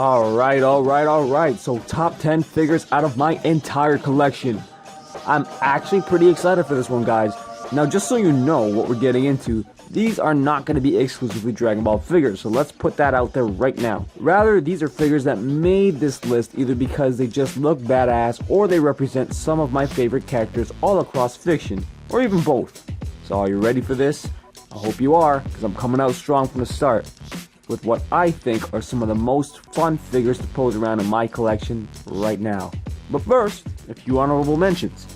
Alright. So top 10 figures out of my entire collection. I'm actually pretty excited for this one, guys. Now, just so you know what we're getting into, these are not going to be exclusively Dragon Ball figures, so let's put that out there right now. Rather, these are figures that made this list either because they just look badass or they represent some of my favorite characters all across fiction, or even both. So are you ready for this? I hope you are, because I'm coming out strong from the start with what I think are some of the most fun figures to pose around in my collection right now. But first, a few honorable mentions.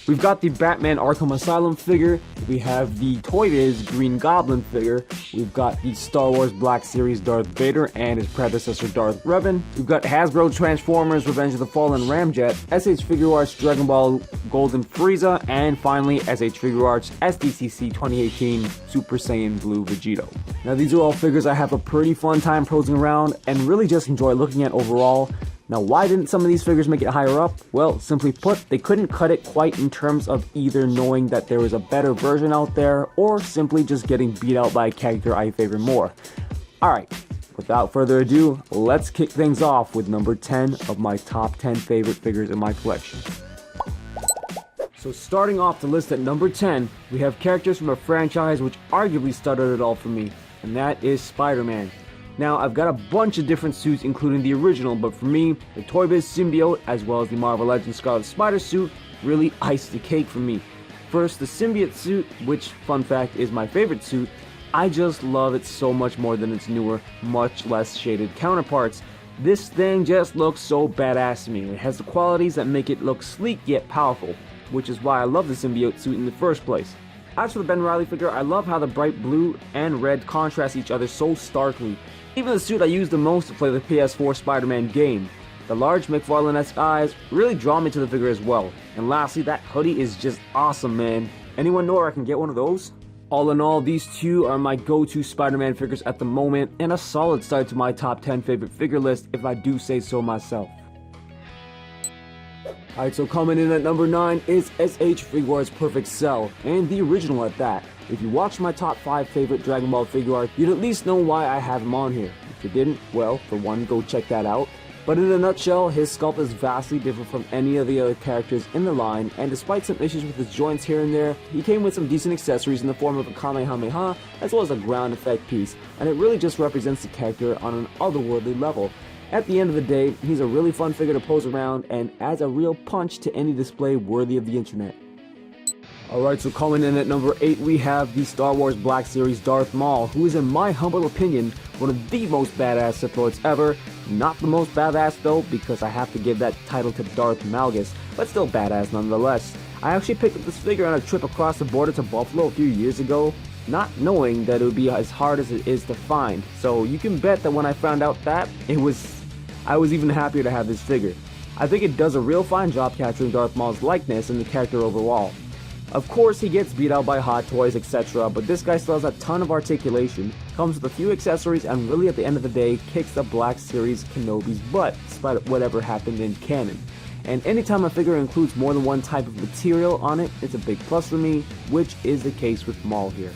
We've got the Batman Arkham Asylum figure, we have the Toy Biz Green Goblin figure, we've got the Star Wars Black Series Darth Vader and his predecessor Darth Revan, we've got Hasbro Transformers Revenge of the Fallen Ramjet, SH Figuarts Dragon Ball Golden Frieza, and finally SH Figuarts SDCC 2018 Super Saiyan Blue Vegito. Now these are all figures I have a pretty fun time posing around and really just enjoy looking at overall. Now, why didn't some of these figures make it higher up? Well, simply put, they couldn't cut it quite in terms of either knowing that there was a better version out there or simply just getting beat out by a character I favor more. Alright, without further ado, let's kick things off with number 10 of my top 10 favorite figures in my collection. So starting off the list at number 10, we have characters from a franchise which arguably started it all for me, and that is Spider-Man. Now, I've got a bunch of different suits including the original, but for me, the Toy Biz symbiote as well as the Marvel Legends Scarlet Spider suit really iced the cake for me. First, the symbiote suit, which, fun fact, is my favorite suit. I just love it so much more than its newer, much less shaded counterparts. This thing just looks so badass to me. It has the qualities that make it look sleek yet powerful, which is why I love the symbiote suit in the first place. As for the Ben Reilly figure, I love how the bright blue and red contrast each other so starkly. Even the suit I use the most to play the PS4 Spider-Man game. The large McFarlane-esque eyes really draw me to the figure as well. And lastly, that hoodie is just awesome, man. Anyone know where I can get one of those? All in all, these two are my go-to Spider-Man figures at the moment, and a solid start to my top 10 favorite figure list if I do say so myself. Alright, so coming in at number 9 is SH Figuarts Perfect Cell, and the original at that. If you watched my top 5 favorite Dragon Ball figure art, you'd at least know why I have him on here. If you didn't, well, for one, go check that out. But in a nutshell, his sculpt is vastly different from any of the other characters in the line, and despite some issues with his joints here and there, he came with some decent accessories in the form of a Kamehameha, as well as a ground effect piece, and it really just represents the character on an otherworldly level. At the end of the day, he's a really fun figure to pose around, and adds a real punch to any display worthy of the internet. Alright, so coming in at number 8, we have the Star Wars Black Series Darth Maul, who is, in my humble opinion, one of the most badass Sith Lords ever. Not the most badass though, because I have to give that title to Darth Malgus, but still badass nonetheless. I actually picked up this figure on a trip across the border to Buffalo a few years ago, not knowing that it would be as hard as it is to find. So you can bet that when I found out that, I was even happier to have this figure. I think it does a real fine job capturing Darth Maul's likeness and the character overall. Of course, he gets beat out by Hot Toys, etc., but this guy still has a ton of articulation, comes with a few accessories, and really at the end of the day, kicks the Black Series Kenobi's butt, despite whatever happened in canon. And anytime a figure includes more than one type of material on it, it's a big plus for me, which is the case with Maul here.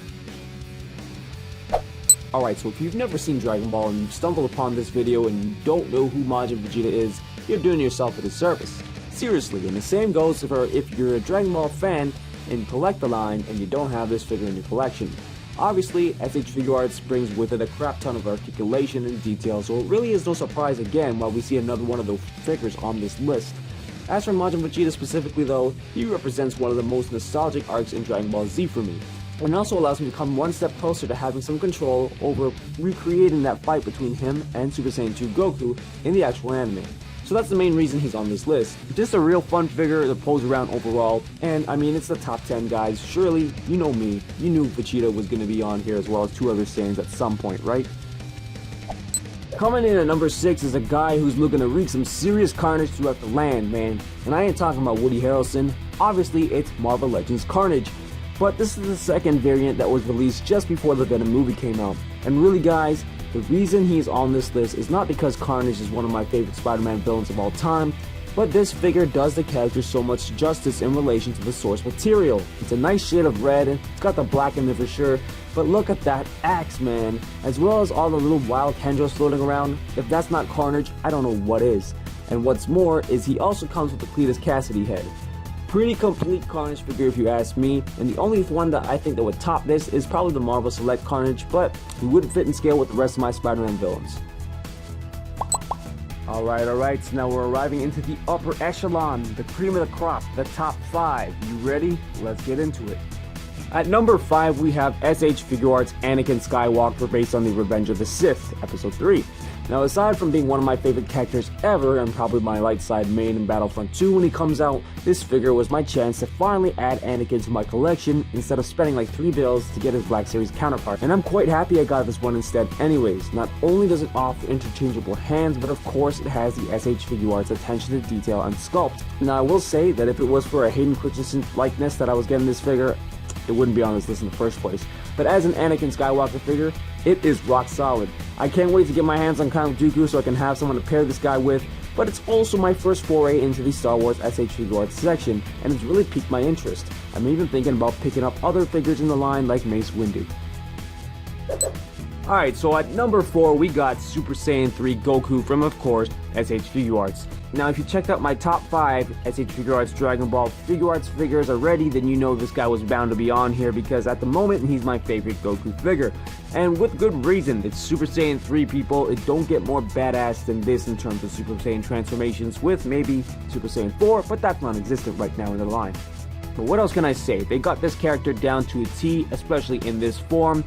Alright, so if you've never seen Dragon Ball and you've stumbled upon this video and you don't know who Majin Vegeta is, you're doing yourself a disservice. Seriously, and the same goes for if you're a Dragon Ball fan and collect the line and you don't have this figure in your collection. Obviously, SH Figuarts brings with it a crap ton of articulation and detail, so it really is no surprise again why we see another one of those figures on this list. As for Majin Vegeta specifically though, he represents one of the most nostalgic arcs in Dragon Ball Z for me, and also allows me to come one step closer to having some control over recreating that fight between him and Super Saiyan 2 Goku in the actual anime. So that's the main reason he's on this list. Just a real fun figure to pose around overall, and I mean, it's the top 10 guys. Surely, you know me, you knew Vegeta was going to be on here as well as two other Saiyans at some point, right? Coming in at number 6 is a guy who's looking to wreak some serious carnage throughout the land, man. And I ain't talking about Woody Harrelson. Obviously, it's Marvel Legends Carnage. But this is the second variant that was released just before the Venom movie came out. And really guys, the reason he's on this list is not because Carnage is one of my favorite Spider-Man villains of all time, but this figure does the character so much justice in relation to the source material. It's a nice shade of red, it's got the black in there for sure, But look at that axe, man, as well as all the little wild Kendros floating around. If that's not Carnage, I don't know what is. And what's more is he also comes with the Cletus Cassidy head. Pretty complete Carnage figure if you ask me, and the only one that I think that would top this is probably the Marvel Select Carnage, but he wouldn't fit in scale with the rest of my Spider-Man villains. Alright, so now we're arriving into the upper echelon, the cream of the crop, the top 5. You ready? Let's get into it. At number 5, we have SH Figuarts Anakin Skywalker based on the Revenge of the Sith, Episode 3. Now, aside from being one of my favorite characters ever, and probably my light side main in Battlefront 2 when he comes out, this figure was my chance to finally add Anakin to my collection instead of spending like 3 bills to get his Black Series counterpart. And I'm quite happy I got this one instead anyways. Not only does it offer interchangeable hands, but of course it has the SH Figuarts attention to detail and sculpt. Now, I will say that if it was for a Hayden Christensen likeness that I was getting this figure, it wouldn't be on this list in the first place. But as an Anakin Skywalker figure, it is rock solid. I can't wait to get my hands on Count Dooku so I can have someone to pair this guy with, but it's also my first foray into the Star Wars SH Figuarts section, and it's really piqued my interest. I'm even thinking about picking up other figures in the line like Mace Windu. Alright, so at number 4 we got Super Saiyan 3 Goku from, of course, SH Figuarts. Now if you checked out my top 5 SH Figuarts Dragon Ball Figuarts figures already, then you know this guy was bound to be on here because at the moment he's my favorite Goku figure. And with good reason. It's Super Saiyan 3, people. It don't get more badass than this in terms of Super Saiyan transformations, with maybe Super Saiyan 4, but that's non-existent right now in the line. But what else can I say? They got this character down to a T, especially in this form.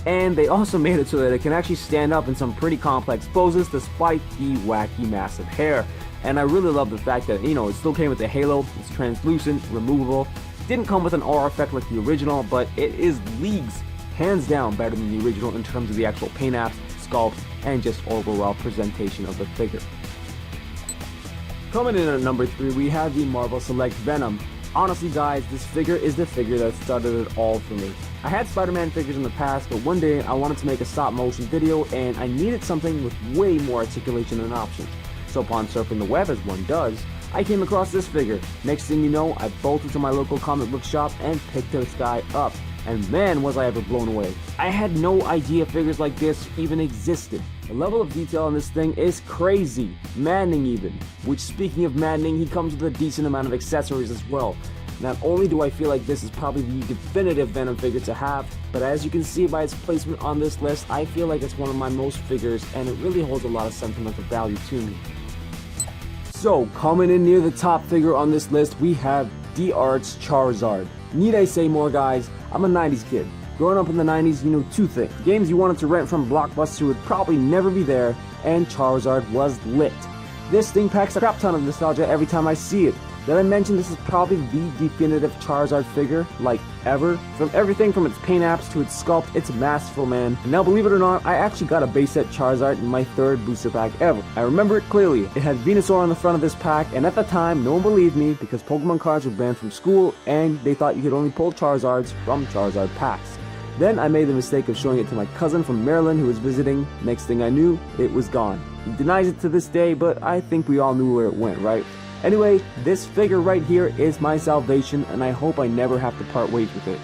And they also made it so that it can actually stand up in some pretty complex poses despite the wacky massive hair. And I really love the fact that, it still came with the halo, it's translucent, removable. Didn't come with an aura effect like the original, but it is leagues, hands down, better than the original in terms of the actual paint apps, sculpt, and just overall presentation of the figure. Coming in at number 3, we have the Marvel Select Venom. Honestly guys, this figure is the figure that started it all for me. I had Spider-Man figures in the past, but one day I wanted to make a stop motion video and I needed something with way more articulation and options. So upon surfing the web, as one does, I came across this figure. Next thing you know, I bolted to my local comic book shop and picked this guy up. And man, was I ever blown away. I had no idea figures like this even existed. The level of detail on this thing is crazy, maddening even. Which, speaking of maddening, he comes with a decent amount of accessories as well. Not only do I feel like this is probably the definitive Venom figure to have, but as you can see by its placement on this list, I feel like it's one of my most figures and it really holds a lot of sentimental value to me. So, coming in near the top figure on this list, we have D-Art's Charizard. Need I say more, guys? I'm a 90s kid. Growing up in the 90s, you know two things. Games you wanted to rent from Blockbuster would probably never be there, and Charizard was lit. This thing packs a crap ton of nostalgia every time I see it. Did I mention this is probably the definitive Charizard figure, like, ever? From everything from its paint apps to its sculpt, it's masterful, man. And now, believe it or not, I actually got a base set Charizard in my 3rd booster pack ever. I remember it clearly. It had Venusaur on the front of this pack, and at the time, no one believed me because Pokemon cards were banned from school, and they thought you could only pull Charizards from Charizard packs. Then I made the mistake of showing it to my cousin from Maryland who was visiting. Next thing I knew, it was gone. He denies it to this day, but I think we all knew where it went, right? Anyway, this figure right here is my salvation, and I hope I never have to part ways with it.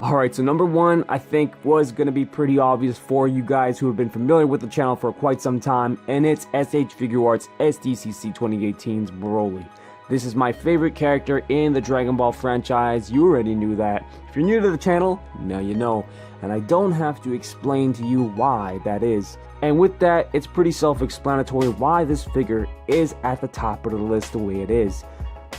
Alright, so number 1, I think, was going to be pretty obvious for you guys who have been familiar with the channel for quite some time, and it's SH Figuarts SDCC 2018's Broly. This is my favorite character in the Dragon Ball franchise. You already knew that. If you're new to the channel, now you know. And I don't have to explain to you why that is. And with that, it's pretty self-explanatory why this figure is at the top of the list the way it is.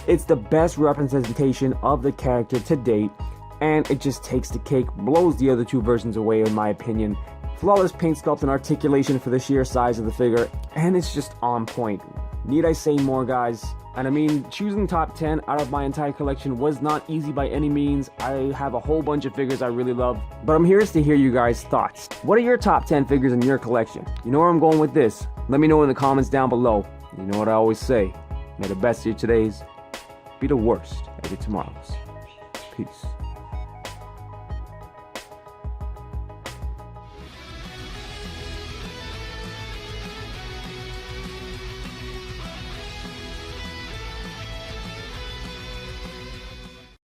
It's the best representation of the character to date, and it just takes the cake, blows the other 2 versions away in my opinion. Flawless paint sculpt and articulation for the sheer size of the figure, and it's just on point. Need I say more, guys? And I mean, choosing top 10 out of my entire collection was not easy by any means. I have a whole bunch of figures I really love, but I'm here to hear you guys' thoughts. What are your top 10 figures in your collection? You know where I'm going with this? Let me know in the comments down below. You know what I always say, may the best of your todays be the worst of your tomorrows. Peace.